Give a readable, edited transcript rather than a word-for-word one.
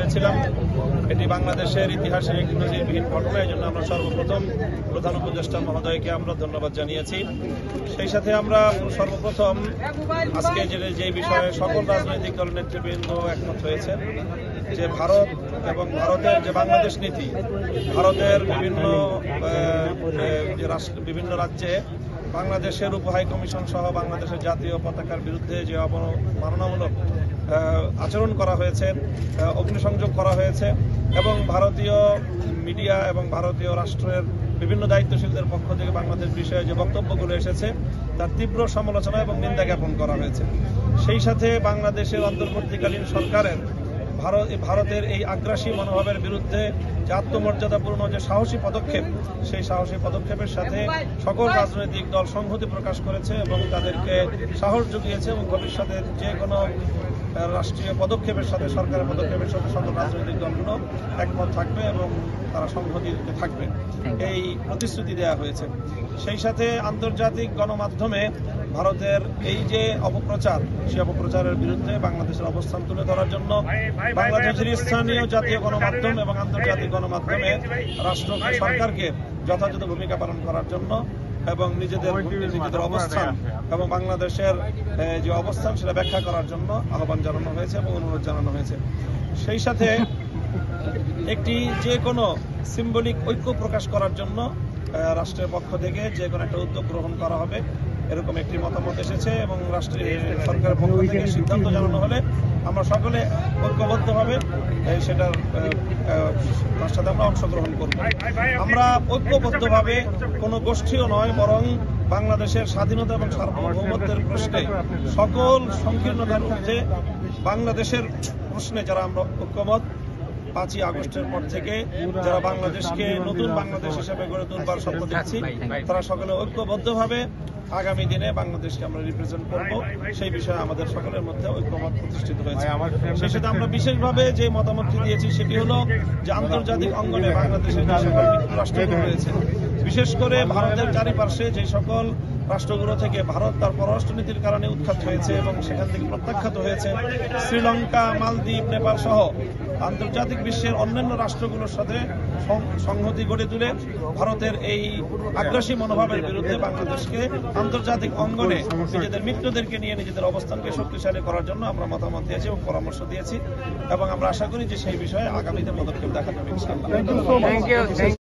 করেছিলাম। এটি বাংলাদেশের ইতিহাসে একটি নজিরবিহীন ঘটনা। এই জন্য আমরা সর্বপ্রথম প্রধান উপদেষ্টা মহোদয়কে আমরা ধন্যবাদ জানিয়েছি। সেই সাথে আমরা সর্বপ্রথম আজকে যে বিষয়ে সকল রাজনৈতিক দল নেতৃবৃন্দ একমত হয়েছে যে ভারত এবং ভারতের যে বাংলাদেশ নীতি, ভারতের বিভিন্ন রাজ্যে বাংলাদেশের উপ হাই কমিশন সহ বাংলাদেশের জাতীয় পতাকার বিরুদ্ধে যে অবমাননামূলক আচরণ করা হয়েছে, অগ্নিসংযোগ করা হয়েছে এবং ভারতীয় মিডিয়া এবং ভারতীয় রাষ্ট্রের বিভিন্ন দায়িত্বশীলদের পক্ষ থেকে বাংলাদেশ বিষয়ে যে বক্তব্যগুলো এসেছে তার তীব্র সমালোচনা এবং নিন্দা জ্ঞাপন করা হয়েছে। সেই সাথে বাংলাদেশের অন্তর্বর্তীকালীন সরকারের ভারতের এই আগ্রাসী মনোভাবের বিরুদ্ধে যে আত্মমর্যাদাপূর্ণ যে সাহসী পদক্ষেপ, সেই সাহসী পদক্ষেপের সাথে সকল রাজনৈতিক দল সংহতি প্রকাশ করেছে এবং তাদেরকে সাহস জুগিয়েছে এবং ভবিষ্যতের যে কোনো রাষ্ট্রীয় পদক্ষেপের সাথে, সরকারের পদক্ষেপের সাথে সকল রাজনৈতিক দলগুলো একমত থাকবে এবং তারা সংহতিতে থাকবে, এই প্রতিশ্রুতি দেওয়া হয়েছে। সেই সাথে আন্তর্জাতিক গণমাধ্যমে ভারতের এই যে অপপ্রচার, সেই অপপ্রচারের বিরুদ্ধে বাংলাদেশের অবস্থান তুলে ধরার জন্য বাংলাদেশের স্থানীয় জাতীয় গণমাধ্যম এবং আন্তর্জাতিক গণমাধ্যমে সরকারকে যথাযথ ভূমিকা পালন করার জন্য এবং নিজেদের অবস্থান এবং বাংলাদেশের যে অবস্থান সেটা ব্যাখ্যা করার জন্য আহ্বান জানানো হয়েছে এবং অনুরোধ জানানো হয়েছে। সেই সাথে একটি যে কোনো সিম্বলিক ঐক্য প্রকাশ করার জন্য রাষ্ট্রের পক্ষ থেকে যে কোনো একটা উদ্যোগ গ্রহণ করা হবে, এরকম একটি মতামত এসেছে এবং সরকারের পক্ষ থেকে সিদ্ধান্ত জানানো হলে আমরা সকলে ঐক্যবদ্ধভাবে সেটার সাথে আমরা অংশগ্রহণ করব। আমরা ঐক্যবদ্ধভাবে কোনো গোষ্ঠীও নয়, বরং বাংলাদেশের স্বাধীনতা এবং সার্বভৌমত্বের প্রশ্নে সকল সংকীর্ণতার ঊর্ধ্বে বাংলাদেশের প্রশ্নে যারা আমরা ঐক্যমত, 5ই আগস্টের পর থেকে যারা বাংলাদেশকে নতুন বাংলাদেশ হিসেবে গড়ে তুলবার স্বপ্ন দেখছি, তারা সকলে ঐক্যবদ্ধভাবে আগামী দিনে বাংলাদেশকে আমরা রিপ্রেজেন্ট করব, সেই বিষয়ে আমাদের সকলের মধ্যে ঐক্যমত প্রতিষ্ঠিত হয়েছে। সেই সাথে আমরা বিশেষভাবে যে মতামতটি দিয়েছি সেটি হলো যে আন্তর্জাতিক অঙ্গনে বাংলাদেশের যে সকল মিত্র রাষ্ট্রগুলো রয়েছে, বিশেষ করে ভারতের চারিপাশে যে সকল রাষ্ট্রগুলো থেকে ভারত তার পররাষ্ট্রনীতির কারণে উৎখাত হয়েছে এবং সেখান থেকে প্রত্যাখ্যাত হয়েছে, শ্রীলঙ্কা, মালদ্বীপ, নেপাল সহ আন্তর্জাতিক বিশ্বের অন্যান্য রাষ্ট্রগুলোর সাথে সংহতি গড়ে তুলে ভারতের এই আগ্রাসী মনোভাবের বিরুদ্ধে বাংলাদেশকে আন্তর্জাতিক অঙ্গনে নিজেদের মিত্রদেরকে নিয়ে নিজেদের অবস্থানকে শক্তিশালী করার জন্য আমরা মতামত দিয়েছি এবং পরামর্শ দিয়েছি এবং আমরা আশা করি যে সেই বিষয়ে আগামীতে পদক্ষেপ দেখা যাবে ইনশাআল্লাহ।